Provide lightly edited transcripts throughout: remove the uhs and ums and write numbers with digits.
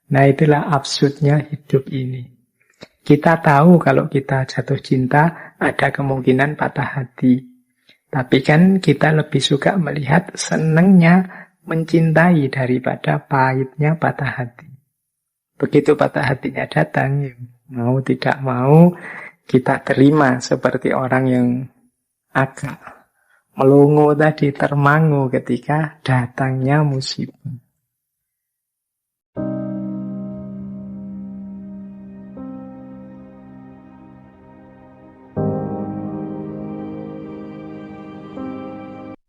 Nah, itulah absurdnya hidup ini. Kita tahu kalau kita jatuh cinta, ada kemungkinan patah hati. Tapi kan kita lebih suka melihat senengnya mencintai daripada pahitnya patah hati. Begitu patah hatinya datang, ya mau tidak mau, kita terima seperti orang yang agak melongo tadi, termangu ketika datangnya musibah.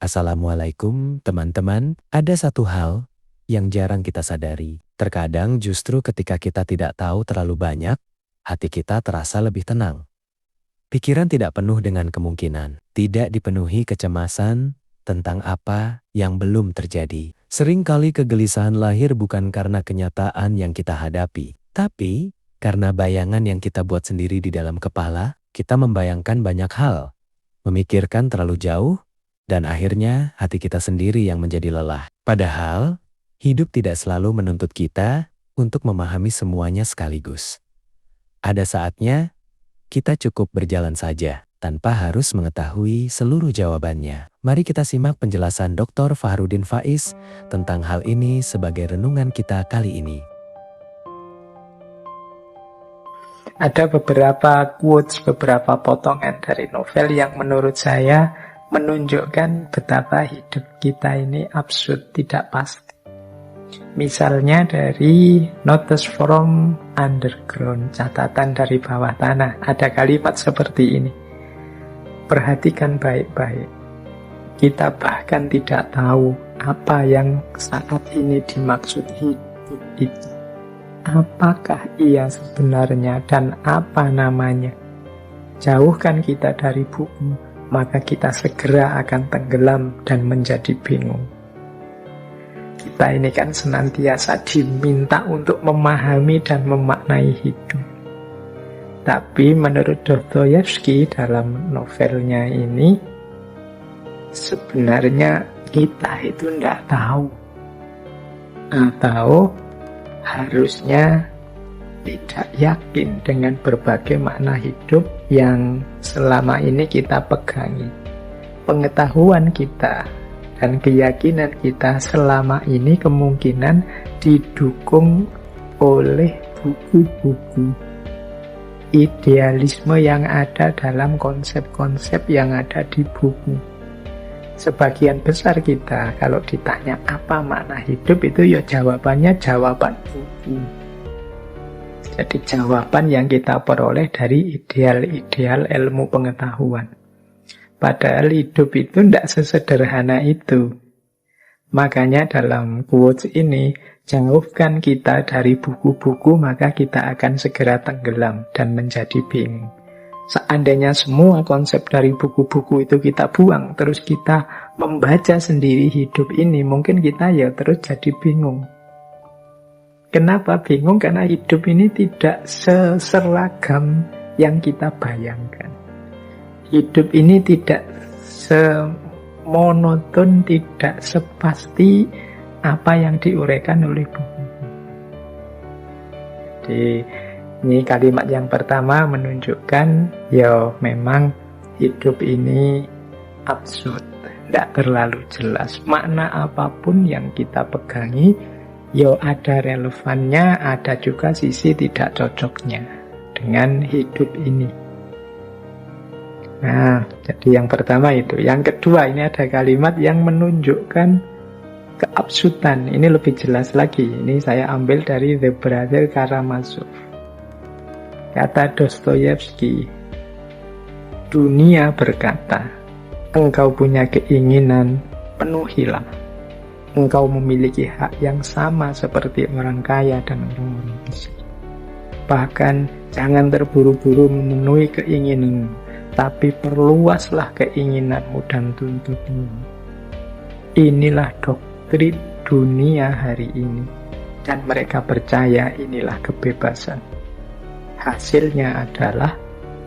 Assalamualaikum teman-teman, ada satu hal yang jarang kita sadari. Terkadang justru ketika kita tidak tahu terlalu banyak, hati kita terasa lebih tenang. Pikiran tidak penuh dengan kemungkinan, tidak dipenuhi kecemasan tentang apa yang belum terjadi. Seringkali kegelisahan lahir bukan karena kenyataan yang kita hadapi, tapi karena bayangan yang kita buat sendiri di dalam kepala. Kita membayangkan banyak hal, memikirkan terlalu jauh, dan akhirnya hati kita sendiri yang menjadi lelah. Padahal, hidup tidak selalu menuntut kita untuk memahami semuanya sekaligus. Ada saatnya, kita cukup berjalan saja, tanpa harus mengetahui seluruh jawabannya. Mari kita simak penjelasan Dr. Fahrudin Faiz tentang hal ini sebagai renungan kita kali ini. Ada beberapa quotes, beberapa potongan dari novel yang menurut saya menunjukkan betapa hidup kita ini absurd, tidak pasti. Misalnya dari Notes from Underground, catatan dari bawah tanah. Ada kalimat seperti ini. Perhatikan baik-baik. Kita bahkan tidak tahu apa yang saat ini dimaksud hidup itu. Apakah ia sebenarnya dan apa namanya? Jauhkan kita dari buku, maka kita segera akan tenggelam dan menjadi bingung. Kita ini kan senantiasa diminta untuk memahami dan memaknai hidup. Tapi menurut Dostoyevsky dalam novelnya ini, sebenarnya kita itu tidak tahu. Atau harusnya tidak yakin dengan berbagai makna hidup yang selama ini kita pegangi. Pengetahuan kita dan keyakinan kita selama ini kemungkinan didukung oleh buku-buku idealisme yang ada dalam konsep-konsep yang ada di buku. Sebagian besar kita kalau ditanya apa makna hidup itu ya jawabannya jawaban buku. Jadi jawaban yang kita peroleh dari ideal-ideal ilmu pengetahuan. Padahal hidup itu tidak sesederhana itu. Makanya dalam quotes ini, jauhkan kita dari buku-buku, maka kita akan segera tenggelam dan menjadi bingung. Seandainya semua konsep dari buku-buku itu kita buang, terus kita membaca sendiri hidup ini, mungkin kita ya terus jadi bingung. Kenapa bingung? Karena hidup ini tidak seseragam yang kita bayangkan. Hidup ini tidak semonoton, tidak sepasti apa yang diuraikan oleh buku. Jadi ini kalimat yang pertama menunjukkan ya memang hidup ini absurd, tidak terlalu jelas. Makna apapun yang kita pegangi, ya ada relevannya, ada juga sisi tidak cocoknya dengan hidup ini. Nah, jadi yang pertama itu. Yang kedua, ini ada kalimat yang menunjukkan keabsurdan. Ini lebih jelas lagi. Ini saya ambil dari The Brother Karamazov. Kata Dostoyevsky, dunia berkata, engkau punya keinginan, penuhilah. Engkau memiliki hak yang sama seperti orang kaya dan orang miskin. Bahkan jangan terburu-buru memenuhi keinginanmu, tapi perluaslah keinginanmu dan tuntutmu. Inilah doktrin dunia hari ini, dan mereka percaya inilah kebebasan. Hasilnya adalah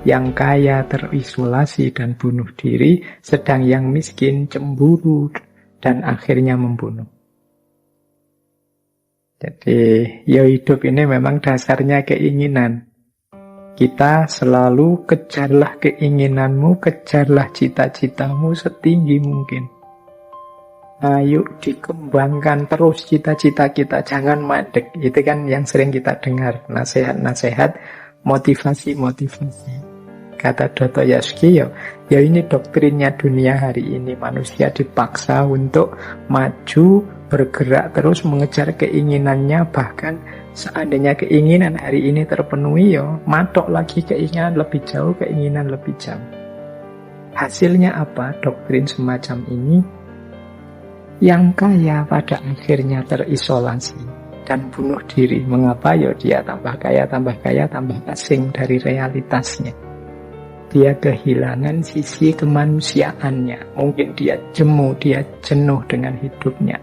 yang kaya terisolasi dan bunuh diri, sedang yang miskin cemburu dan akhirnya membunuh. Jadi, ya hidup ini memang dasarnya keinginan. Kita selalu kejarlah keinginanmu, kejarlah cita-citamu setinggi mungkin. Ayo dikembangkan terus cita-cita kita, jangan mandek. Itu kan yang sering kita dengar, nasihat-nasihat, motivasi-motivasi. Kata Dostoyevsky, ya ini doktrinnya dunia hari ini. Manusia dipaksa untuk maju, bergerak terus mengejar keinginannya. Bahkan seandainya keinginan hari ini terpenuhi, matok lagi keinginan lebih jauh, keinginan lebih jauh. Hasilnya apa? Doktrin semacam ini, yang kaya pada akhirnya terisolasi dan bunuh diri. Mengapa? Dia tambah kaya, tambah asing dari realitasnya. Dia kehilangan sisi kemanusiaannya. Mungkin dia jemu, dia jenuh dengan hidupnya.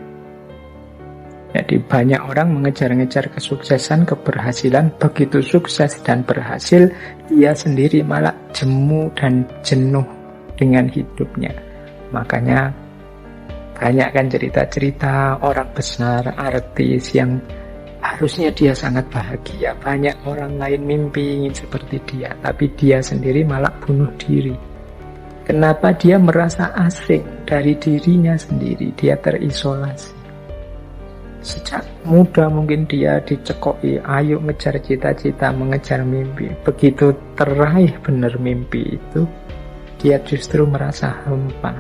Jadi banyak orang mengejar-ngejar kesuksesan, keberhasilan. Begitu sukses dan berhasil, dia sendiri malah jemu dan jenuh dengan hidupnya. Makanya banyak kan cerita-cerita orang besar, artis yang harusnya dia sangat bahagia. Banyak orang lain mimpi ingin seperti dia, tapi dia sendiri malah bunuh diri. Kenapa? Dia merasa asing dari dirinya sendiri. Dia terisolasi. Sejak muda mungkin dia dicekoki, ayo ngejar cita-cita, mengejar mimpi. Begitu teraih benar mimpi itu, dia justru merasa hampa.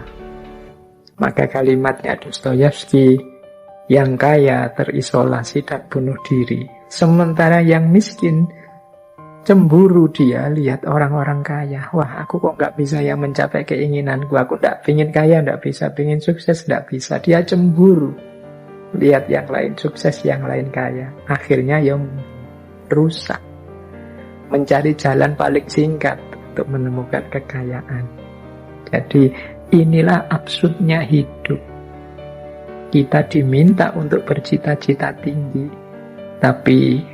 Maka kalimatnya Dostoyevsky, yang kaya terisolasi dan bunuh diri. Sementara yang miskin cemburu, dia lihat orang-orang kaya. Wah, aku kok gak bisa yang mencapai keinginanku. Aku gak pingin kaya, gak bisa. Pingin sukses, gak bisa. Dia cemburu. Lihat yang lain sukses, yang lain kaya. Akhirnya yang rusak. Mencari jalan paling singkat untuk menemukan kekayaan. Jadi inilah absurdnya hidup. Kita diminta untuk bercita-cita tinggi, tapi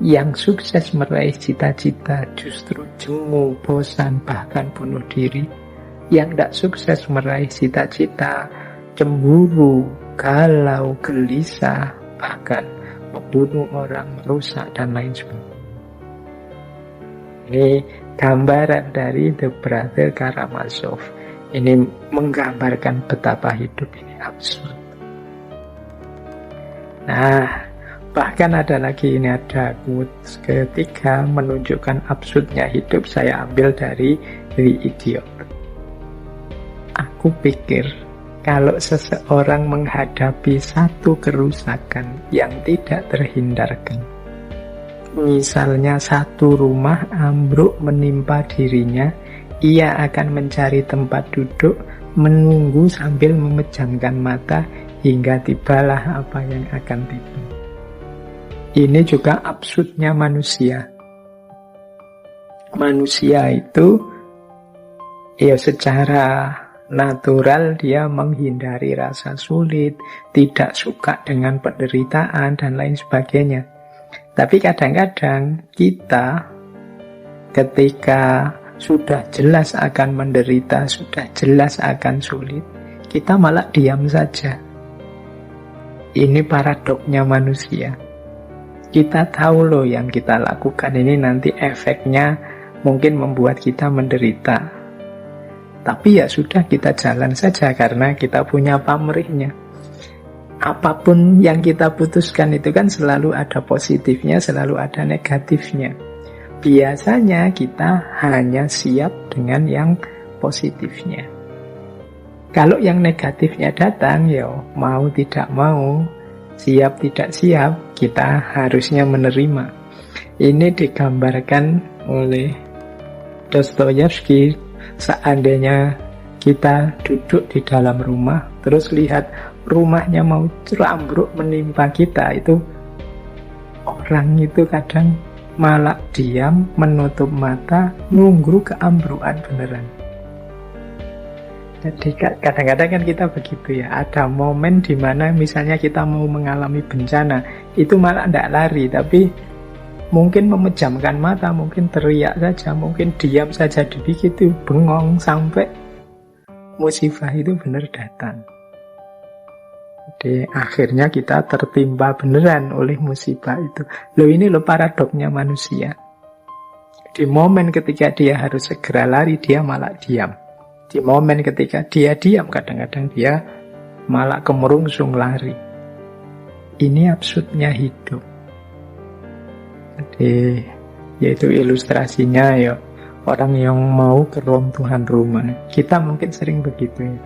yang sukses meraih cita-cita justru jemu, bosan, bahkan bunuh diri. Yang tidak sukses meraih cita-cita, cemburu, galau, gelisah, bahkan membunuh orang, merusak, dan lain sebagainya. Ini gambaran dari The Brother Karamazov. Ini menggambarkan betapa hidup ini absurd. Nah, bahkan ada lagi, ini ada quotes ketiga menunjukkan absurdnya hidup. Saya ambil dari The Idiot. Aku pikir kalau seseorang menghadapi satu kerusakan yang tidak terhindarkan, misalnya satu rumah ambruk menimpa dirinya, ia akan mencari tempat duduk, menunggu sambil memejamkan mata hingga tibalah apa yang akan tiba. Ini juga absurdnya manusia. Manusia itu secara natural dia menghindari rasa sulit, tidak suka dengan penderitaan dan lain sebagainya. Tapi kadang-kadang kita ketika sudah jelas akan menderita, sudah jelas akan sulit, kita malah diam saja. Ini paradoknya manusia. Kita tahu loh yang kita lakukan ini nanti efeknya mungkin membuat kita menderita. Tapi ya sudah, kita jalan saja karena kita punya pamrihnya. Apapun yang kita putuskan itu kan selalu ada positifnya, selalu ada negatifnya. Biasanya kita hanya siap dengan yang positifnya. Kalau yang negatifnya datang, mau tidak mau, siap tidak siap, kita harusnya menerima. Ini digambarkan oleh Dostoyevsky. Seandainya kita duduk di dalam rumah, terus lihat rumahnya mau ambruk menimpa kita, itu orang itu kadang malah diam, menutup mata, nunggu keambrukan beneran. Jadi kadang-kadang kan kita begitu ya. Ada momen di mana misalnya kita mau mengalami bencana, itu malah tidak lari, tapi mungkin memejamkan mata, mungkin teriak saja, mungkin diam saja, begitu bengong sampai musibah itu benar datang. Jadi akhirnya kita tertimpa beneran oleh musibah itu. Ini paradoknya manusia. Di momen ketika dia harus segera lari, dia malah diam. Di momen ketika dia diam, kadang-kadang dia malah kemerungsung lari. Ini absurdnya hidup. Jadi yaitu ilustrasinya ya orang yang mau keruntuhan rumah. Kita mungkin sering begitu ya.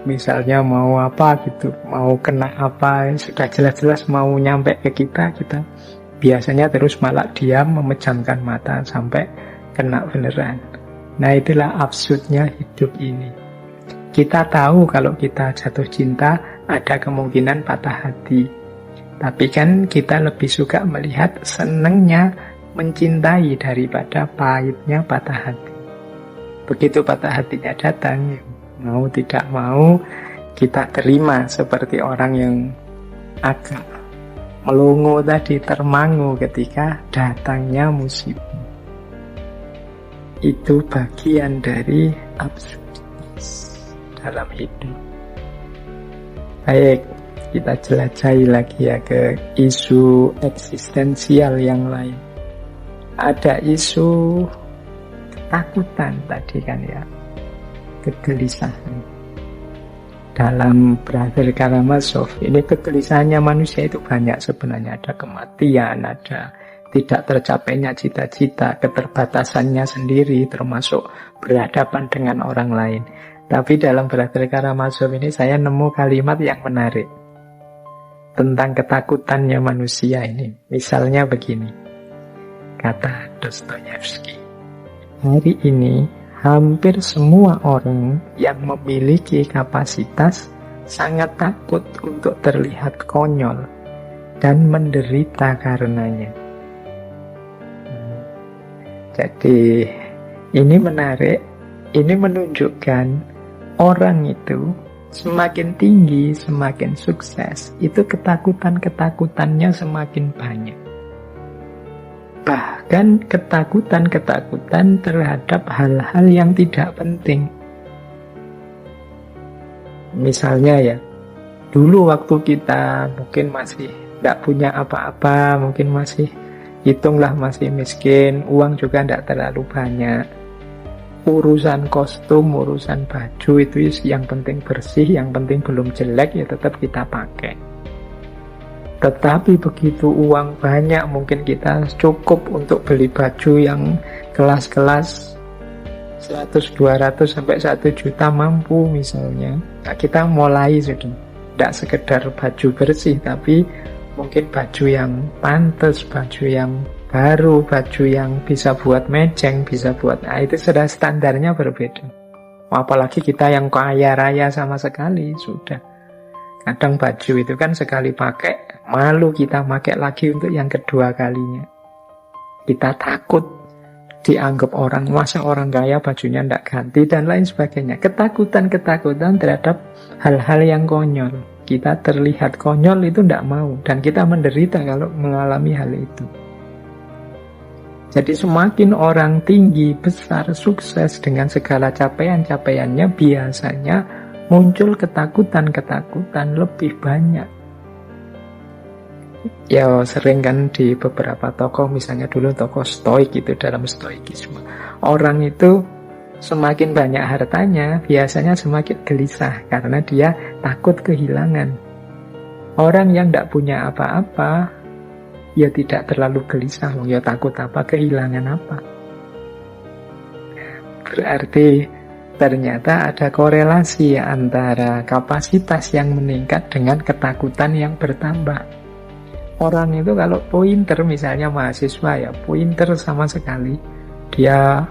Misalnya mau apa gitu, mau kena apa, sudah jelas-jelas mau nyampe ke kita biasanya terus malah diam, memejamkan mata sampai kena beneran. Nah itulah absurdnya hidup ini. Kita tahu kalau kita jatuh cinta ada kemungkinan patah hati. Tapi kan kita lebih suka melihat senengnya mencintai daripada pahitnya patah hati. Begitu patah hatinya datang, mau tidak mau kita terima seperti orang yang agak melongo tadi, termangu ketika datangnya musibah. Itu bagian dari absurditas dalam hidup. Baik, kita jelajahi lagi ya ke isu eksistensial yang lain. Ada isu ketakutan tadi kan ya, kegelisahan. Dalam Brother Karamazov ini kegelisahannya manusia itu banyak sebenarnya. Ada kematian, ada tidak tercapainya cita-cita, keterbatasannya sendiri, termasuk berhadapan dengan orang lain. Tapi dalam Brother Karamazov ini saya nemu kalimat yang menarik tentang ketakutannya manusia ini. Misalnya begini, kata Dostoyevsky, hari ini hampir semua orang yang memiliki kapasitas sangat takut untuk terlihat konyol dan menderita karenanya. Jadi ini menarik, ini menunjukkan orang itu semakin tinggi, semakin sukses, itu ketakutan-ketakutannya semakin banyak. Bahkan ketakutan-ketakutan terhadap hal-hal yang tidak penting. Misalnya ya, dulu waktu kita mungkin masih tidak punya apa-apa, mungkin masih, hitunglah masih miskin, uang juga tidak terlalu banyak. Urusan kostum, urusan baju itu yang penting bersih, yang penting belum jelek ya tetap kita pakai. Tetapi begitu uang banyak, mungkin kita cukup untuk beli baju yang kelas-kelas 100, 200 sampai 1 juta mampu misalnya. Nah, kita mulai sudah tidak sekedar baju bersih, tapi mungkin baju yang pantas, baju yang baru, baju yang bisa buat mejeng, bisa buat, nah itu sudah standarnya berbeda. Apalagi kita yang kaya raya sama sekali, sudah. Kadang baju itu kan sekali pakai, malu kita pakai lagi untuk yang kedua kalinya. Kita takut dianggap orang, masa orang kaya bajunya tidak ganti, dan lain sebagainya. Ketakutan-ketakutan terhadap hal-hal yang konyol. Kita terlihat konyol itu tidak mau, dan kita menderita kalau mengalami hal itu. Jadi semakin orang tinggi, besar, sukses dengan segala capaian-capaiannya, biasanya muncul ketakutan-ketakutan lebih banyak. Ya sering kan di beberapa tokoh, misalnya dulu tokoh stoik itu dalam stoikisme. Orang itu semakin banyak hartanya, biasanya semakin gelisah karena dia takut kehilangan. Orang yang tidak punya apa-apa, ya tidak terlalu gelisah, ya takut apa, kehilangan apa. Berarti ternyata ada korelasi antara kapasitas yang meningkat dengan ketakutan yang bertambah. Orang itu kalau pointer, misalnya mahasiswa ya, pointer sama sekali, dia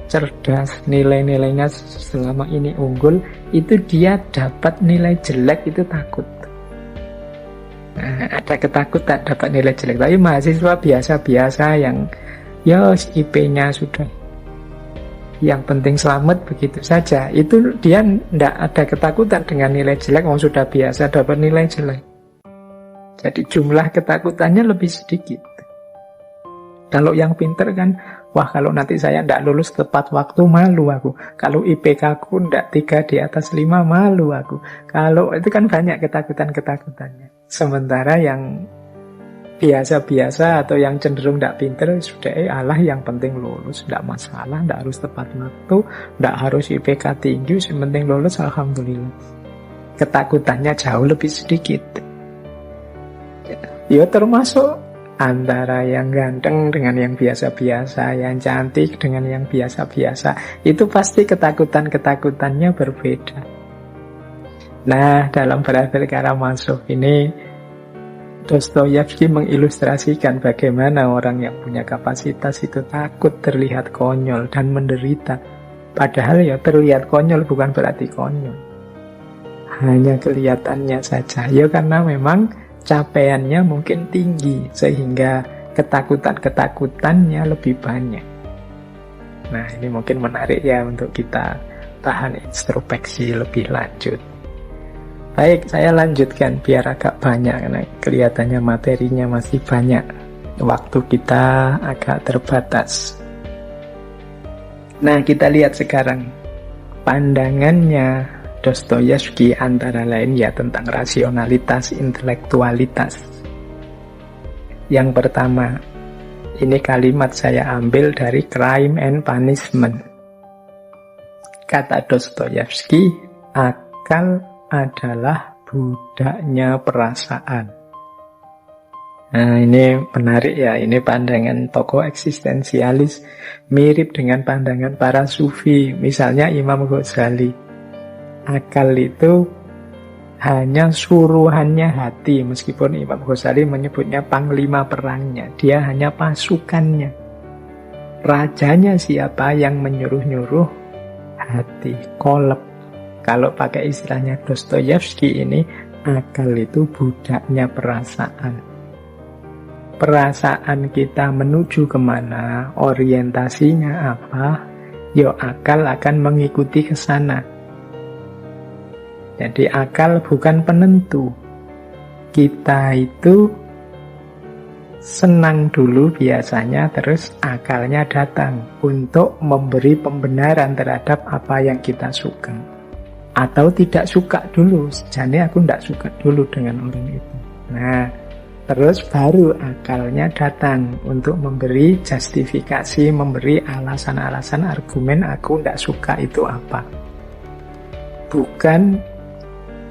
cerdas, nilai-nilainya selama ini unggul, itu dia dapat nilai jelek itu takut. Nah, ada ketakutan dapat nilai jelek. Tapi mahasiswa biasa-biasa yang ya IP-nya sudah, yang penting selamat begitu saja, itu dia tidak ada ketakutan dengan nilai jelek, sudah biasa dapat nilai jelek. Jadi jumlah ketakutannya lebih sedikit. Kalau yang pinter kan, wah kalau nanti saya tidak lulus tepat waktu, malu aku. Kalau IPK ku tidak 3 di atas 5, malu aku. Kalau itu kan banyak ketakutan-ketakutannya. Sementara yang biasa-biasa atau yang cenderung tidak pinter, sudah Allah yang penting lulus, tidak masalah, tidak harus tepat waktu, tidak harus IPK tinggi, yang penting lulus, alhamdulillah. Ketakutannya jauh lebih sedikit. Ya termasuk antara yang ganteng dengan yang biasa-biasa, yang cantik dengan yang biasa-biasa, itu pasti ketakutan-ketakutannya berbeda. Nah, dalam Berakhir Karamazov ini Dostoyevsky mengilustrasikan bagaimana orang yang punya kapasitas itu takut terlihat konyol dan menderita. Padahal ya terlihat konyol bukan berarti konyol, hanya kelihatannya saja. Ya karena memang capaiannya mungkin tinggi sehingga ketakutan-ketakutannya lebih banyak. Nah, ini mungkin menarik ya untuk kita tahan introspeksi lebih lanjut. Baik, saya lanjutkan biar agak banyak karena kelihatannya materinya masih banyak. Waktu kita agak terbatas. Nah, kita lihat sekarang pandangannya Dostoyevsky antara lain ya tentang rasionalitas, intelektualitas. Yang pertama, ini kalimat saya ambil dari Crime and Punishment. Kata Dostoyevsky, akal adalah budaknya perasaan. Nah, ini menarik ya, ini pandangan tokoh eksistensialis, mirip dengan pandangan para sufi, misalnya Imam Ghazali. Akal itu hanya suruhannya hati, meskipun Imam Ghazali menyebutnya panglima perangnya, dia hanya pasukannya. Rajanya siapa yang menyuruh-nyuruh? Hati, kolab. Kalau pakai istilahnya Dostoyevsky ini, akal itu budaknya perasaan. Perasaan kita menuju kemana, orientasinya apa, ya akal akan mengikuti ke sana. Jadi akal bukan penentu. Kita itu senang dulu biasanya, terus akalnya datang untuk memberi pembenaran terhadap apa yang kita suka. Atau tidak suka dulu, sejane aku tidak suka dulu dengan orang itu. Nah, terus baru akalnya datang untuk memberi justifikasi, memberi alasan-alasan, argumen aku tidak suka itu apa. Bukan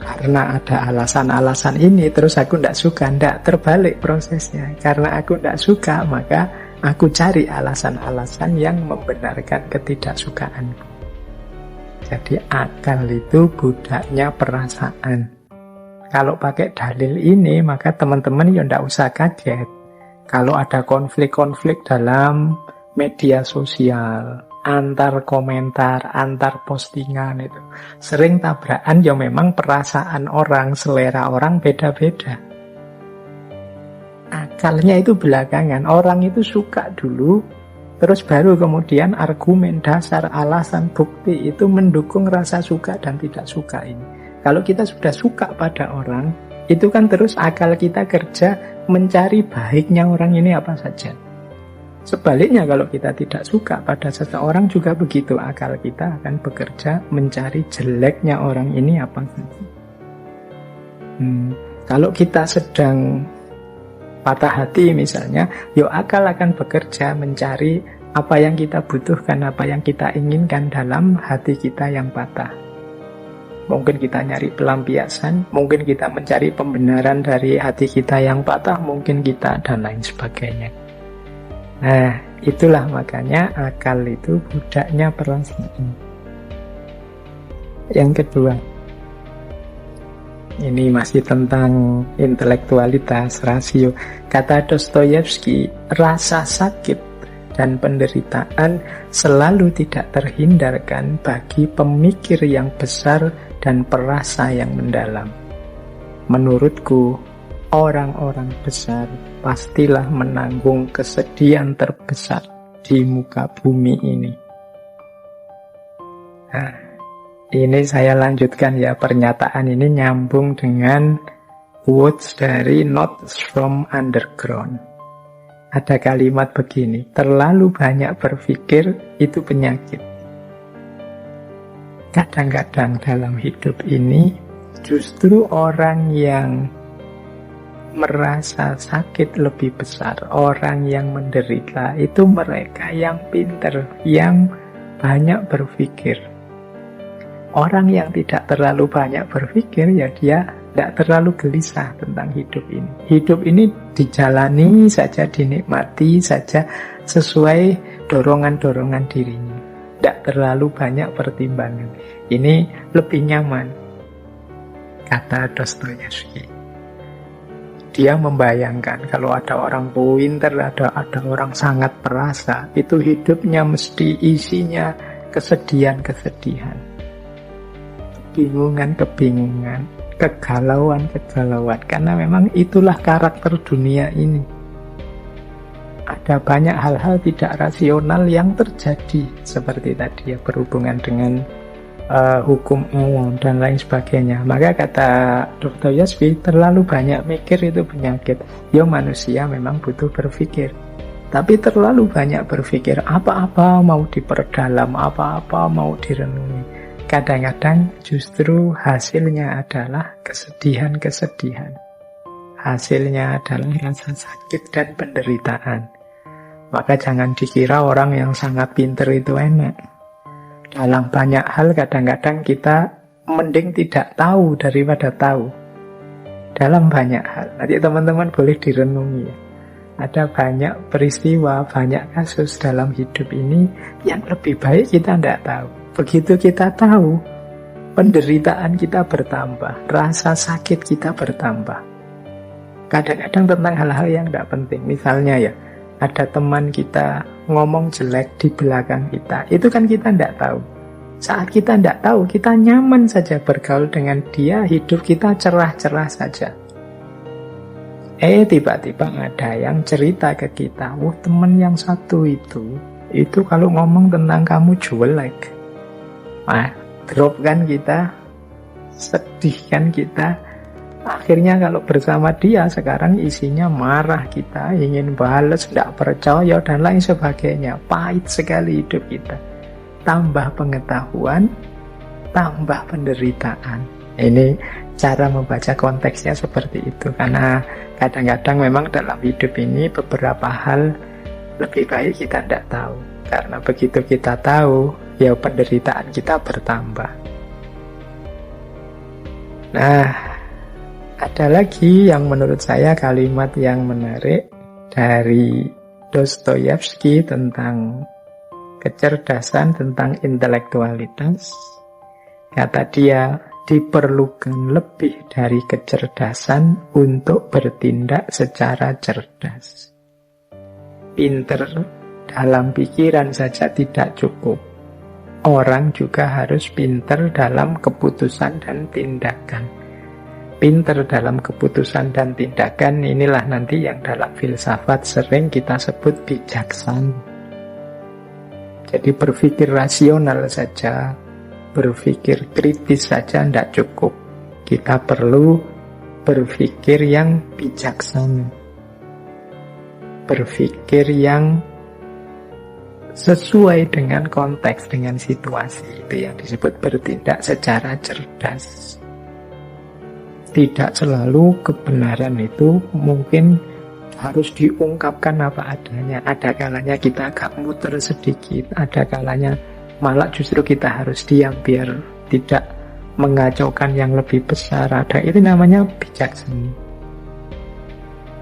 karena ada alasan-alasan ini terus aku tidak suka, tidak, terbalik prosesnya. Karena aku tidak suka, maka aku cari alasan-alasan yang membenarkan ketidaksukaanku. Jadi akal itu budaknya perasaan. Kalau pakai dalil ini, maka teman-teman ya tidak usah kaget. Kalau ada konflik-konflik dalam media sosial, antar komentar, antar postingan itu, sering tabrakan ya memang perasaan orang, selera orang beda-beda. Akalnya itu belakangan, orang itu suka dulu, terus baru kemudian argumen, dasar, alasan, bukti itu mendukung rasa suka dan tidak suka ini. Kalau kita sudah suka pada orang, itu kan terus akal kita kerja mencari baiknya orang ini apa saja. Sebaliknya kalau kita tidak suka pada seseorang juga begitu, akal kita akan bekerja mencari jeleknya orang ini apa saja. Kalau kita sedang patah hati misalnya, yo akal akan bekerja mencari apa yang kita butuhkan, apa yang kita inginkan dalam hati kita yang patah. Mungkin kita nyari pelampiasan, mungkin kita mencari pembenaran dari hati kita yang patah, mungkin kita dan lain sebagainya. Nah, itulah makanya akal itu budaknya perasaan. Yang kedua, ini masih tentang intelektualitas, rasio. Kata Dostoyevsky, rasa sakit dan penderitaan selalu tidak terhindarkan bagi pemikir yang besar dan perasa yang mendalam. Menurutku, orang-orang besar pastilah menanggung kesedihan terbesar di muka bumi ini. Nah, ini saya lanjutkan ya, pernyataan ini nyambung dengan quotes dari Notes from Underground. ada kalimat begini, terlalu banyak berpikir itu penyakit. Kadang-kadang dalam hidup ini justru orang yang merasa sakit lebih besar, orang yang menderita itu mereka yang pinter, yang banyak berpikir. Orang yang tidak terlalu banyak berpikir ya dia tidak terlalu gelisah tentang hidup ini. Hidup ini dijalani saja, dinikmati saja sesuai dorongan-dorongan dirinya. Tidak terlalu banyak pertimbangan. Ini lebih nyaman, kata Dostoyevsky. Dia membayangkan kalau ada orang pintar, ada orang sangat perasa, itu hidupnya mesti isinya kesedihan-kesedihan, kebingungan-kebingungan, kegalauan-kegalauan. Karena memang itulah karakter dunia ini. Ada banyak hal-hal tidak rasional yang terjadi, seperti tadi ya, berhubungan dengan hukum alam dan lain sebagainya. Maka kata Dostoyevsky, terlalu banyak mikir itu penyakit. Ya manusia memang butuh berpikir, tapi terlalu banyak berpikir, apa-apa mau diperdalam, apa-apa mau direnungi. Kadang-kadang justru hasilnya adalah kesedihan-kesedihan. Hasilnya adalah rasa sakit dan penderitaan. Maka jangan dikira orang yang sangat pintar itu enak. Dalam banyak hal kadang-kadang kita mending tidak tahu daripada tahu. Dalam banyak hal. Nanti teman-teman boleh direnungi. Ada banyak peristiwa, banyak kasus dalam hidup ini yang lebih baik kita tidak tahu. Begitu kita tahu, penderitaan kita bertambah, rasa sakit kita bertambah. Kadang-kadang tentang hal-hal yang tidak penting. Misalnya ya, ada teman kita ngomong jelek di belakang kita, itu kan kita tidak tahu. Saat kita tidak tahu, kita nyaman saja bergaul dengan dia, hidup kita cerah-cerah saja. Tiba-tiba ada yang cerita ke kita, teman yang satu itu kalau ngomong tentang kamu jelek. Drop kan kita, sedih kan kita. Akhirnya kalau bersama dia sekarang isinya marah kita, ingin balas, tidak percaya dan lain sebagainya. Pahit sekali hidup kita. Tambah pengetahuan, tambah penderitaan. Ini cara membaca konteksnya seperti itu. Karena kadang-kadang memang dalam hidup ini beberapa hal lebih baik kita tidak tahu. Karena begitu kita tahu, ya penderitaan kita bertambah. Nah, ada lagi yang menurut saya kalimat yang menarik dari Dostoyevsky tentang kecerdasan, tentang intelektualitas. Kata dia, diperlukan lebih dari kecerdasan untuk bertindak secara cerdas. Pinter dalam pikiran saja tidak cukup. Orang juga harus pinter dalam keputusan dan tindakan. Pinter dalam keputusan dan tindakan inilah nanti yang dalam filsafat sering kita sebut bijaksana. Jadi berpikir rasional saja, berpikir kritis saja tidak cukup. Kita perlu berpikir yang bijaksana, berpikir yang sesuai dengan konteks, dengan situasi. Itu yang disebut bertindak secara cerdas. Tidak selalu kebenaran itu mungkin harus diungkapkan apa adanya. Ada kalanya kita agak muter sedikit, ada kalanya malah justru kita harus diam biar tidak mengacaukan yang lebih besar. Ada, itu namanya bijaksana.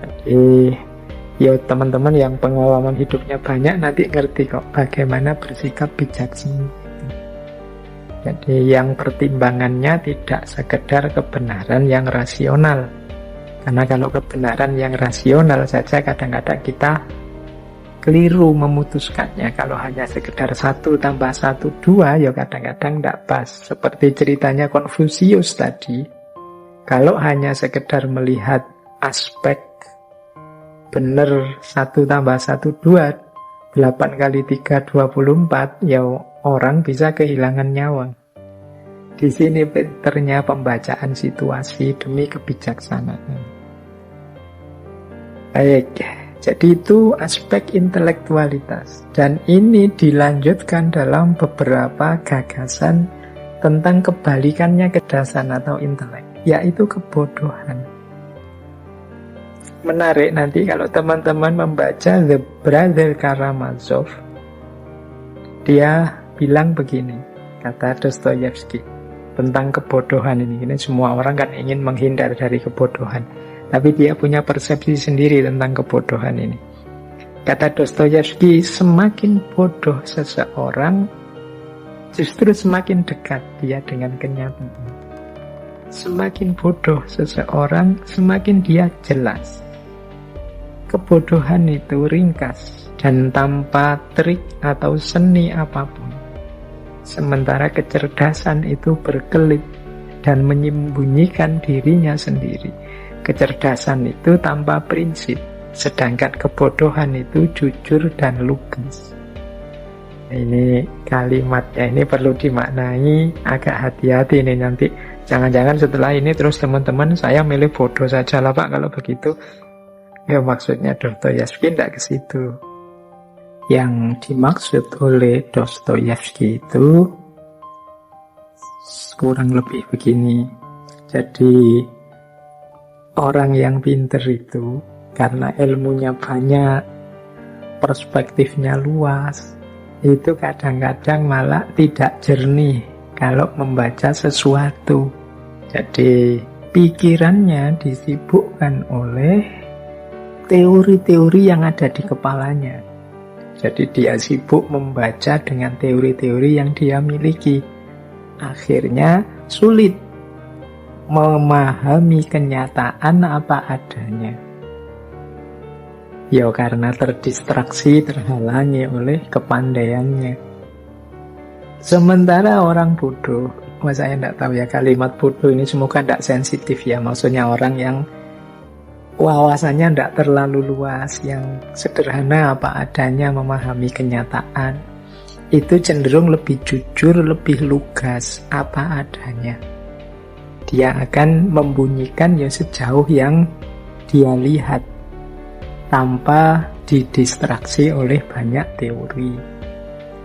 Jadi ya teman-teman yang pengalaman hidupnya banyak nanti ngerti kok bagaimana bersikap bijaksana. Jadi yang pertimbangannya tidak sekedar kebenaran yang rasional. Karena kalau kebenaran yang rasional saja kadang-kadang kita keliru memutuskannya. Kalau hanya sekedar 1 tambah 1 2 ya kadang-kadang tidak pas. Seperti ceritanya Konfusius tadi. Kalau hanya sekedar melihat aspek benar 1 tambah 1 2, 8 kali 3 24, ya orang bisa kehilangan nyawa. Di sini pinternya pembacaan situasi demi kebijaksanaan. Baik, Jadi itu aspek intelektualitas. Dan ini dilanjutkan dalam beberapa gagasan tentang kebalikannya kecerdasan atau intelek, yaitu kebodohan. Menarik nanti kalau teman-teman membaca The Brother Karamazov. Dia bilang begini, kata Dostoyevsky, tentang kebodohan ini. Ini semua orang kan ingin menghindar dari kebodohan, tapi dia punya persepsi sendiri tentang kebodohan ini. Kata Dostoyevsky, semakin bodoh seseorang, justru semakin dekat dia dengan kenyataan. Semakin bodoh seseorang, semakin dia jelas. Kebodohan itu ringkas dan tanpa trik atau seni apapun. Sementara kecerdasan itu berkelit dan menyembunyikan dirinya sendiri. Kecerdasan itu tanpa prinsip, sedangkan kebodohan itu jujur dan lugas. Ini kalimatnya ini perlu dimaknai agak hati-hati nih nanti. Jangan-jangan setelah ini terus teman-teman saya milih bodoh saja lah Pak kalau begitu. Ya maksudnya Dostoyevsky tidak ke situ. Yang dimaksud oleh Dostoyevsky itu kurang lebih begini. Jadi orang yang pinter itu karena ilmunya banyak, perspektifnya luas, itu kadang-kadang malah tidak jernih kalau membaca sesuatu. Jadi pikirannya disibukkan oleh teori-teori yang ada di kepalanya. Jadi dia sibuk membaca dengan teori-teori yang dia miliki. Akhirnya sulit memahami kenyataan apa adanya. Ya karena terdistraksi, terhalangi oleh kepandaiannya. Sementara orang bodoh, saya tidak tahu ya kalimat bodoh ini semoga tidak sensitif ya. Maksudnya orang yang wawasannya tidak terlalu luas, yang sederhana apa adanya memahami kenyataan. Itu cenderung lebih jujur, lebih lugas apa adanya. Dia akan membunyikan ya sejauh yang dia lihat, tanpa didistraksi oleh banyak teori.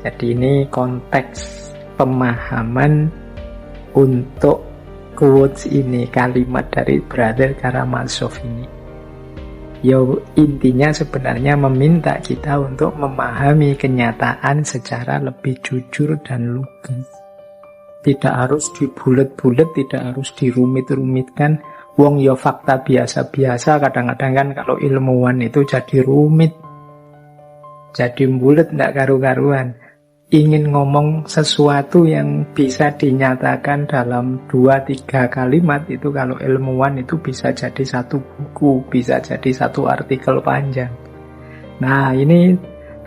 Jadi ini konteks pemahaman untuk quotes ini, kalimat dari Brother Karamazov ini. Yo intinya sebenarnya meminta kita untuk memahami kenyataan secara lebih jujur dan lugas. Tidak harus dibulet-bulet, tidak harus dirumit-rumitkan. Wong yo fakta biasa-biasa, kadang-kadang kan kalau ilmuwan itu jadi rumit, jadi bulet, ndak karu-karuan. Ingin ngomong sesuatu yang bisa dinyatakan dalam 2-3 kalimat itu kalau ilmuwan itu bisa jadi satu buku, bisa jadi satu artikel panjang. Nah ini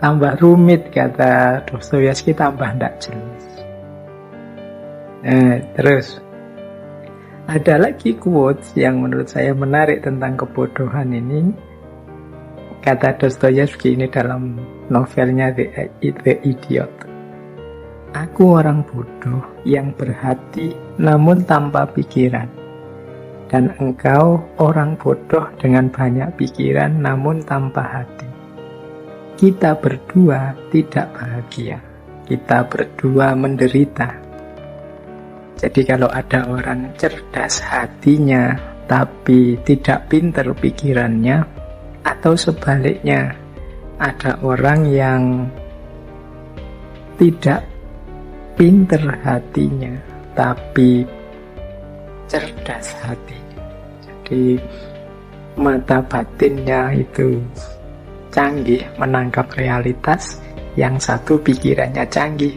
tambah rumit, kata Dostoyevsky, tambah ndak jelas. Nah terus ada lagi quotes yang menurut saya menarik tentang kebodohan ini. Kata Dostoyevsky ini dalam novelnya The Idiot. Aku orang bodoh yang berhati namun tanpa pikiran. Dan engkau orang bodoh dengan banyak pikiran namun tanpa hati. Kita berdua tidak bahagia. Kita berdua menderita. Jadi kalau ada orang cerdas hatinya tapi tidak pinter pikirannya, atau sebaliknya ada orang yang tidak pinter hatinya tapi cerdas hatinya, jadi mata batinnya itu canggih menangkap realitas, yang satu pikirannya canggih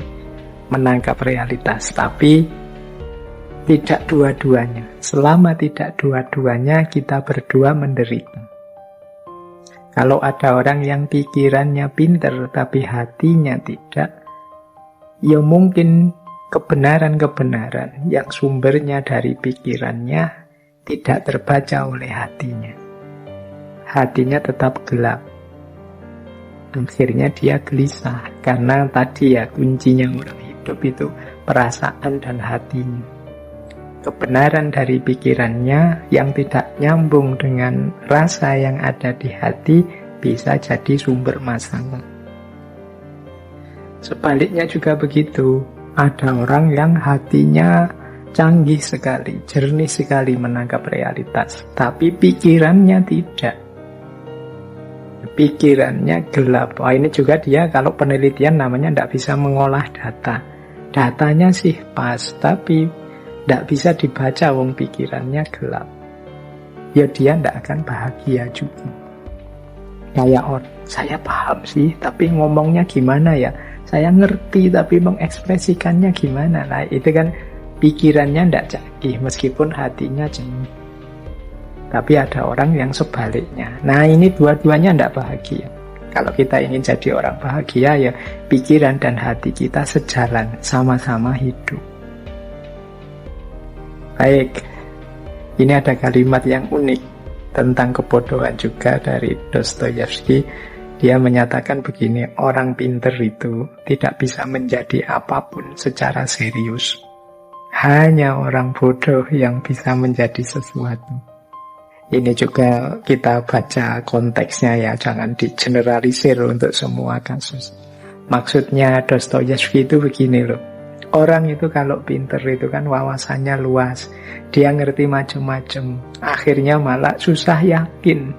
menangkap realitas, tapi tidak dua-duanya. Selama tidak dua-duanya, kita berdua menderita. Kalau ada orang yang pikirannya pintar tapi hatinya tidak, ya mungkin kebenaran-kebenaran yang sumbernya dari pikirannya tidak terbaca oleh hatinya. Hatinya tetap gelap. Akhirnya dia gelisah, karena tadi ya kuncinya orang hidup itu perasaan dan hatinya. Kebenaran dari pikirannya yang tidak nyambung dengan rasa yang ada di hati bisa jadi sumber masalah. Sebaliknya juga begitu. Ada orang yang hatinya canggih sekali, jernih sekali menangkap realitas, tapi pikirannya tidak. Pikirannya gelap. Wah, ini juga dia kalau penelitian namanya tidak bisa mengolah data. Datanya sih pas, tapi tidak bisa dibaca, wong pikirannya gelap. Ya dia tidak akan bahagia juga. Kayak orang, saya paham sih, tapi ngomongnya gimana ya? Saya ngerti, tapi mengekspresikannya gimana? Nah, itu kan pikirannya tidak canggih, meskipun hatinya canggih. Tapi ada orang yang sebaliknya. Nah, ini dua-duanya tidak bahagia. Kalau kita ingin jadi orang bahagia, ya pikiran dan hati kita sejalan, sama-sama hidup. Baik, ini ada kalimat yang unik tentang kebodohan juga dari Dostoyevsky. Dia menyatakan begini, orang pintar itu tidak bisa menjadi apapun secara serius. Hanya orang bodoh yang bisa menjadi sesuatu. Ini juga kita baca konteksnya ya, jangan digeneralisir untuk semua kasus. Maksudnya Dostoyevsky itu begini loh. Orang itu kalau pinter itu kan wawasannya luas. Dia ngerti macam-macam. Akhirnya malah susah yakin.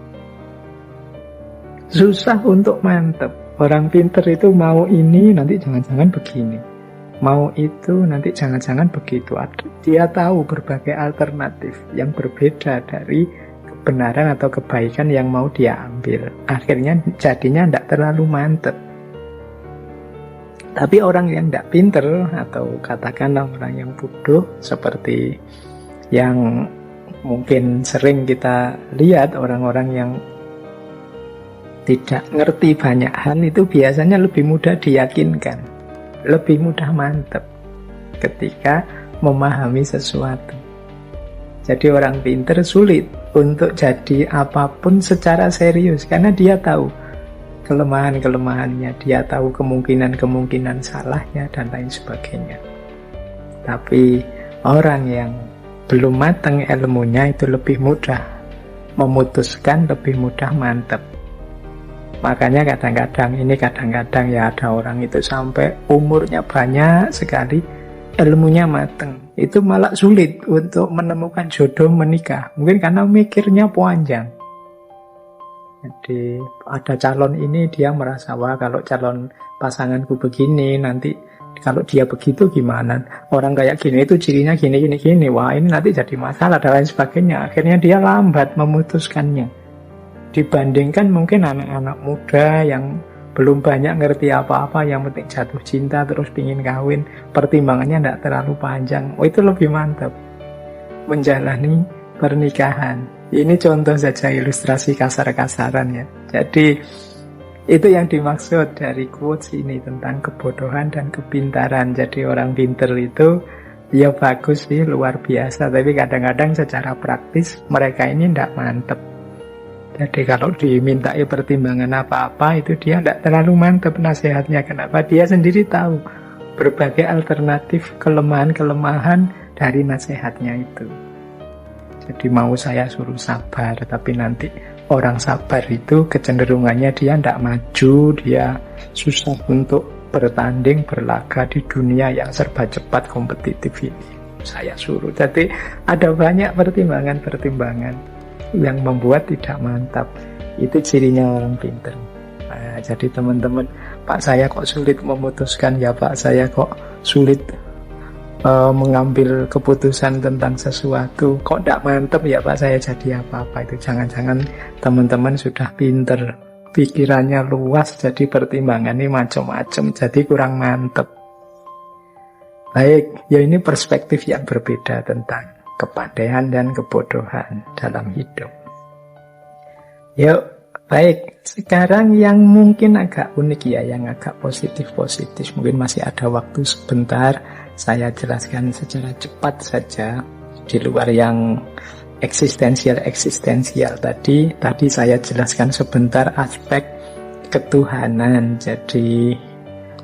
Susah untuk mantep. Orang pinter itu mau ini, nanti jangan-jangan begini. Mau itu, nanti jangan-jangan begitu. Dia tahu berbagai alternatif yang berbeda dari kebenaran atau kebaikan yang mau dia ambil. Akhirnya jadinya tidak terlalu mantep. Tapi orang yang tidak pinter, atau katakanlah orang yang bodoh, seperti yang mungkin sering kita lihat, orang-orang yang tidak ngerti banyak hal itu biasanya lebih mudah diyakinkan, lebih mudah mantep ketika memahami sesuatu. Jadi orang pinter sulit untuk jadi apapun secara serius, karena dia tahu kelemahan-kelemahannya, dia tahu kemungkinan-kemungkinan salahnya, dan lain sebagainya. Tapi orang yang belum matang ilmunya itu lebih mudah memutuskan, lebih mudah mantep. Makanya kadang-kadang ya ada orang itu sampai umurnya banyak sekali, ilmunya matang, itu malah sulit untuk menemukan jodoh menikah. Mungkin karena mikirnya panjang. Jadi ada calon ini, dia merasa, wah kalau calon pasanganku begini, nanti kalau dia begitu gimana? Orang kayak gini itu cirinya gini. Wah ini nanti jadi masalah dan lain sebagainya. Akhirnya dia lambat memutuskannya. Dibandingkan mungkin anak-anak muda yang belum banyak ngerti apa-apa, yang penting jatuh cinta terus pingin kawin, pertimbangannya tidak terlalu panjang. Oh itu lebih mantap menjalani pernikahan. Ini contoh saja ilustrasi kasar-kasaran ya. Jadi itu yang dimaksud dari quotes ini tentang kebodohan dan kepintaran. Jadi orang pinter itu ya bagus sih, luar biasa, tapi kadang-kadang secara praktis mereka ini tidak mantep. Jadi kalau dimintai pertimbangan apa-apa itu dia tidak terlalu mantep nasihatnya. Kenapa? Dia sendiri tahu berbagai alternatif kelemahan-kelemahan dari nasihatnya itu. Jadi mau saya suruh sabar, tapi nanti orang sabar itu kecenderungannya dia tidak maju, dia susah untuk bertanding, berlaga di dunia yang serba cepat kompetitif ini. Saya suruh. Jadi ada banyak pertimbangan-pertimbangan yang membuat tidak mantap. Itu cirinya orang pintar. Nah, jadi teman-teman, Pak saya kok sulit memutuskan, ya Pak saya kok sulit mengambil keputusan tentang sesuatu, kok tidak mantep ya Pak saya jadi apa-apa. Itu jangan-jangan teman-teman sudah pinter, pikirannya luas, jadi pertimbangannya macam-macam, jadi kurang mantep. Baik, ya ini perspektif yang berbeda tentang kepandaian dan kebodohan dalam hidup. Yuk, baik, sekarang yang mungkin agak unik ya, yang agak positif-positif, mungkin masih ada waktu sebentar. Saya jelaskan secara cepat saja di luar yang eksistensial tadi. Tadi saya jelaskan sebentar aspek ketuhanan. Jadi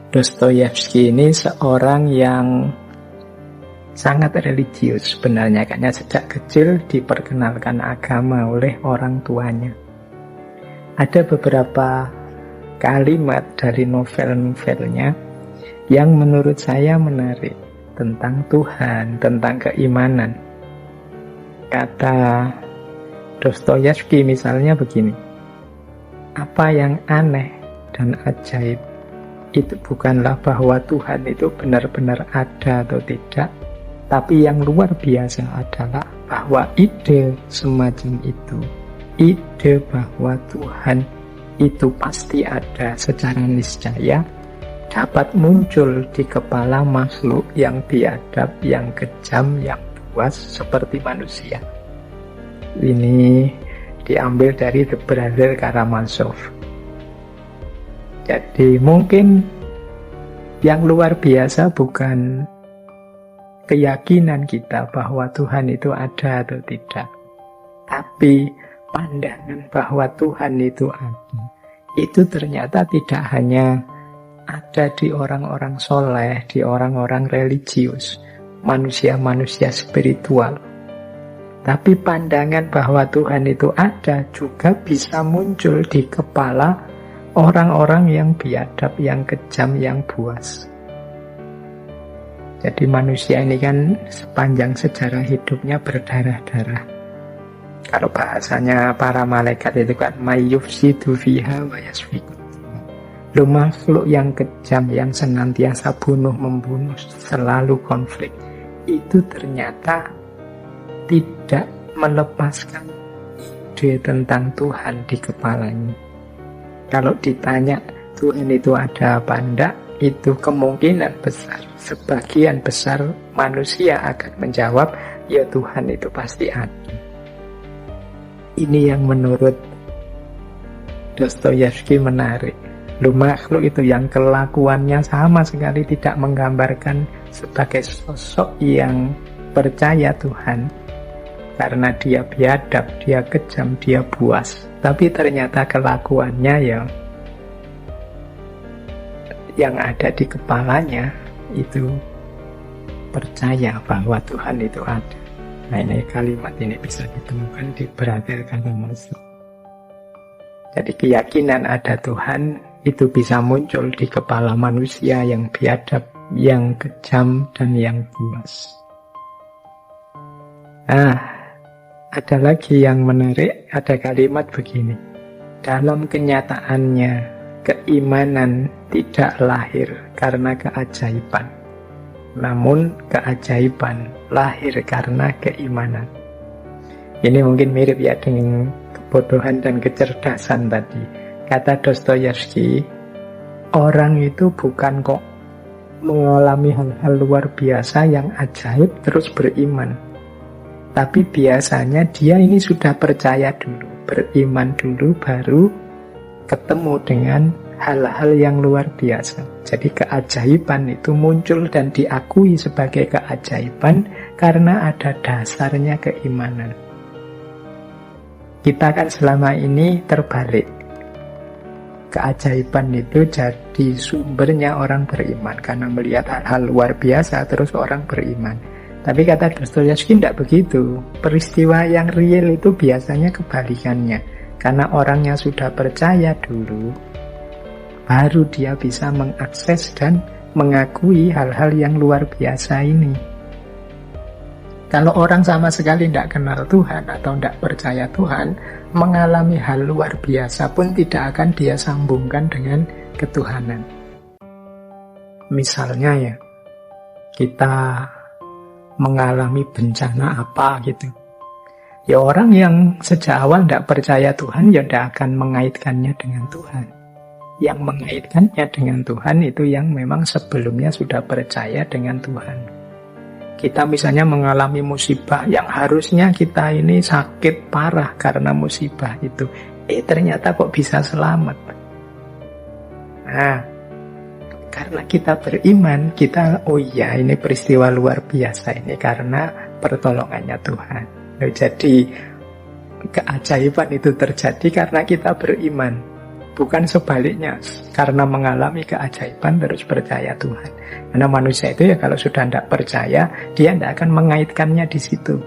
Dostoyevsky ini seorang yang sangat religius sebenarnya, karena sejak kecil diperkenalkan agama oleh orang tuanya. Ada beberapa kalimat dari novel-novelnya yang menurut saya menarik tentang Tuhan, tentang keimanan. Kata Dostoyevsky misalnya begini, apa yang aneh dan ajaib itu bukanlah bahwa Tuhan itu benar-benar ada atau tidak, tapi yang luar biasa adalah bahwa ide semacam itu, ide bahwa Tuhan itu pasti ada secara niscaya, dapat muncul di kepala makhluk yang biadab, yang kejam, yang buas seperti manusia. Ini diambil dari The Brother Karamazov. Jadi mungkin yang luar biasa bukan keyakinan kita bahwa Tuhan itu ada atau tidak, tapi pandangan bahwa Tuhan itu ada. Itu ternyata tidak hanya ada di orang-orang soleh, di orang-orang religius, manusia-manusia spiritual. Tapi pandangan bahwa Tuhan itu ada juga bisa muncul di kepala orang-orang yang biadab, yang kejam, yang buas. Jadi manusia ini kan sepanjang sejarah hidupnya berdarah-darah. Kalau bahasanya para malaikat itu kan mayyufsidu fiha wa yasfiku. Lu makhluk yang kejam, yang senantiasa bunuh-membunuh, selalu konflik, itu ternyata tidak melepaskan ide tentang Tuhan di kepalanya. Kalau ditanya Tuhan itu ada apa enggak, itu kemungkinan besar, sebagian besar manusia akan menjawab, ya Tuhan itu pasti ada. Ini yang menurut Dostoyevsky menarik. Lu makhluk itu yang kelakuannya sama sekali tidak menggambarkan sebagai sosok yang percaya Tuhan, karena dia biadab, dia kejam, dia buas. Tapi ternyata kelakuannya yang ada di kepalanya itu percaya bahwa Tuhan itu ada. Nah, ini kalimat ini bisa ditemukan di Brother Karamazov. Jadi keyakinan ada Tuhan itu bisa muncul di kepala manusia yang biadab, yang kejam, dan yang buas. Ada lagi yang menarik, ada kalimat begini. Dalam kenyataannya, keimanan tidak lahir karena keajaiban, namun keajaiban lahir karena keimanan. Ini mungkin mirip ya dengan kebodohan dan kecerdasan tadi. Kata Dostoyevsky, orang itu bukan kok mengalami hal-hal luar biasa yang ajaib terus beriman, tapi biasanya dia ini sudah percaya dulu, beriman dulu, baru ketemu dengan hal-hal yang luar biasa. Jadi keajaiban itu muncul dan diakui sebagai keajaiban karena ada dasarnya keimanan. Kita kan selama ini terbalik. Keajaiban itu jadi sumbernya orang beriman karena melihat hal-hal luar biasa terus orang beriman. Tapi kata Dostoyevsky tidak begitu. Peristiwa yang real itu biasanya kebalikannya. Karena orangnya sudah percaya dulu, baru dia bisa mengakses dan mengakui hal-hal yang luar biasa ini. Kalau orang sama sekali tidak kenal Tuhan atau tidak percaya Tuhan, mengalami hal luar biasa pun tidak akan dia sambungkan dengan ketuhanan. Misalnya ya, kita mengalami bencana apa gitu. Ya orang yang sejak awal tidak percaya Tuhan, ya tidak akan mengaitkannya dengan Tuhan. Yang mengaitkannya dengan Tuhan itu yang memang sebelumnya sudah percaya dengan Tuhan. Kita misalnya mengalami musibah yang harusnya kita ini sakit parah karena musibah itu. Ternyata kok bisa selamat. Nah, karena kita beriman, kita, oh iya ini peristiwa luar biasa ini karena pertolongannya Tuhan. Jadi keajaiban itu terjadi karena kita beriman. Bukan sebaliknya, karena mengalami keajaiban terus percaya Tuhan. Karena manusia itu ya kalau sudah tidak percaya, dia tidak akan mengaitkannya di situ.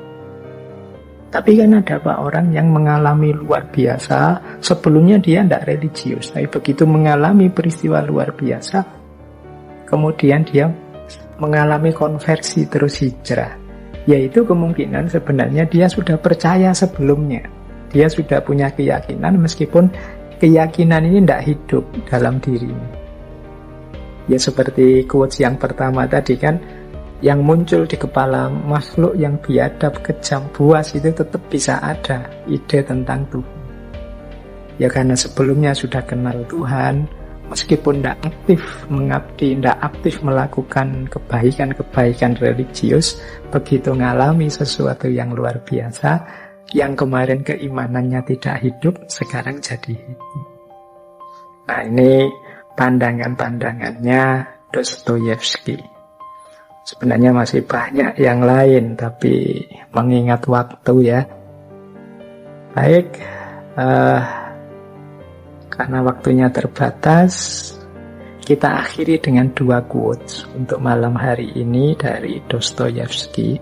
Tapi kan ada Pak orang yang mengalami luar biasa, sebelumnya dia tidak religius, tapi begitu mengalami peristiwa luar biasa, kemudian dia mengalami konversi terus hijrah. Yaitu kemungkinan sebenarnya dia sudah percaya sebelumnya. Dia sudah punya keyakinan meskipun keyakinan ini tidak hidup dalam dirinya. Ya seperti quotes yang pertama tadi kan, yang muncul di kepala makhluk yang biadab, kejam, buas itu tetap bisa ada ide tentang Tuhan. Ya karena sebelumnya sudah kenal Tuhan, meskipun tidak aktif mengabdi, tidak aktif melakukan kebaikan-kebaikan religius, begitu mengalami sesuatu yang luar biasa, yang kemarin keimanannya tidak hidup, sekarang jadi hidup. Nah ini pandangan-pandangannya Dostoyevsky. Sebenarnya masih banyak yang lain, tapi mengingat waktu ya. Baik, karena waktunya terbatas, kita akhiri dengan 2 quotes untuk malam hari ini dari Dostoyevsky.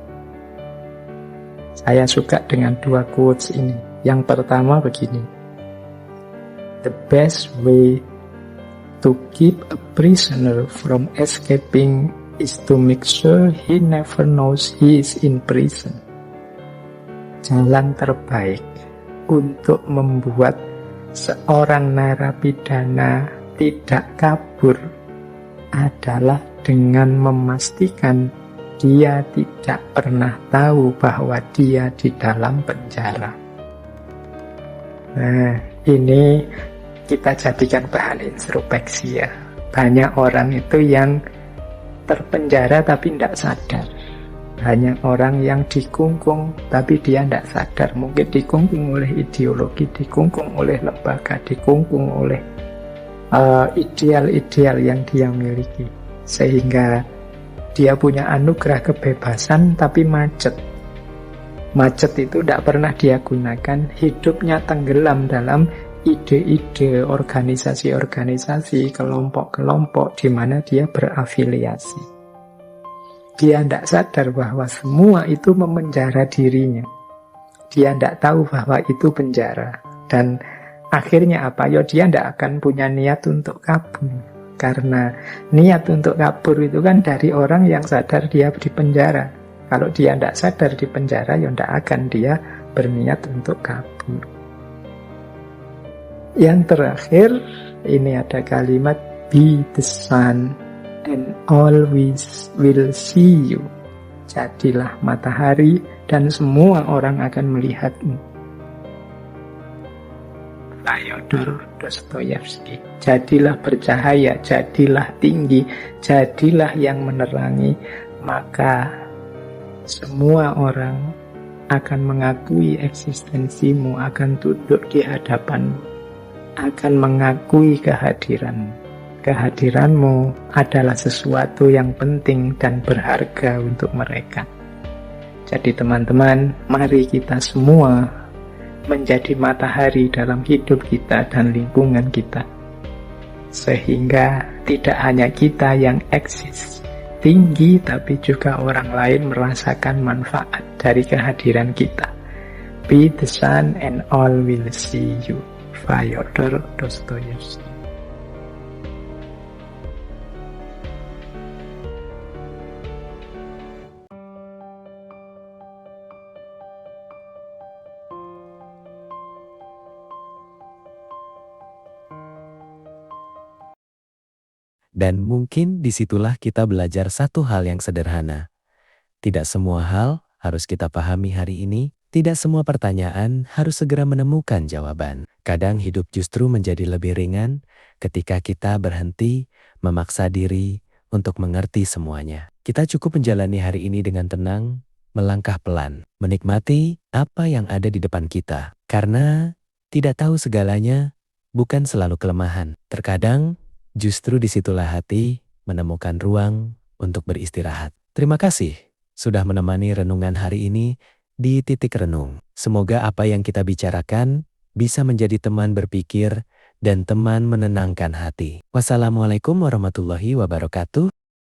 Saya suka dengan 2 quotes ini. Yang pertama begini: "The best way to keep a prisoner from escaping is to make sure he never knows he is in prison." Jalan terbaik untuk membuat seorang narapidana tidak kabur adalah dengan memastikan dia tidak pernah tahu bahwa dia di dalam penjara. Nah, ini kita jadikan bahan introspeksi ya. Banyak orang itu yang terpenjara tapi tidak sadar. Banyak orang yang dikungkung tapi dia tidak sadar. Mungkin dikungkung oleh ideologi, dikungkung oleh lembaga, dikungkung oleh ideal-ideal yang dia miliki. Sehingga dia punya anugerah kebebasan tapi macet. Macet itu tidak pernah dia gunakan. Hidupnya tenggelam dalam ide-ide, organisasi-organisasi, kelompok-kelompok di mana dia berafiliasi. Dia tidak sadar bahwa semua itu memenjara dirinya. Dia tidak tahu bahwa itu penjara. Dan akhirnya apa? Ya dia tidak akan punya niat untuk kabur. Karena niat untuk kabur itu kan dari orang yang sadar dia di penjara. Kalau dia tidak sadar di penjara, ya tidak akan dia berniat untuk kabur. Yang terakhir, ini ada kalimat, "Be the sun and always will see you." Jadilah matahari dan semua orang akan melihatmu. Fyodor Dostoyevsky. Jadilah bercahaya, jadilah tinggi, jadilah yang menerangi, maka semua orang akan mengakui eksistensimu, akan tunduk di hadapanmu, akan mengakui kehadiranmu. Kehadiranmu adalah sesuatu yang penting dan berharga untuk mereka. Jadi teman-teman, mari kita semua menjadi matahari dalam hidup kita dan lingkungan kita. Sehingga tidak hanya kita yang eksis tinggi, tapi juga orang lain merasakan manfaat dari kehadiran kita. Be the sun and all will see you. Fyodor Dostoyevsky. Dan mungkin disitulah kita belajar satu hal yang sederhana. Tidak semua hal harus kita pahami hari ini, tidak semua pertanyaan harus segera menemukan jawaban. Kadang hidup justru menjadi lebih ringan ketika kita berhenti memaksa diri untuk mengerti semuanya. Kita cukup menjalani hari ini dengan tenang, melangkah pelan, menikmati apa yang ada di depan kita. Karena tidak tahu segalanya bukan selalu kelemahan. Terkadang justru disitulah hati menemukan ruang untuk beristirahat. Terima kasih sudah menemani renungan hari ini di Titik Renung. Semoga apa yang kita bicarakan bisa menjadi teman berpikir dan teman menenangkan hati. Wassalamualaikum warahmatullahi wabarakatuh.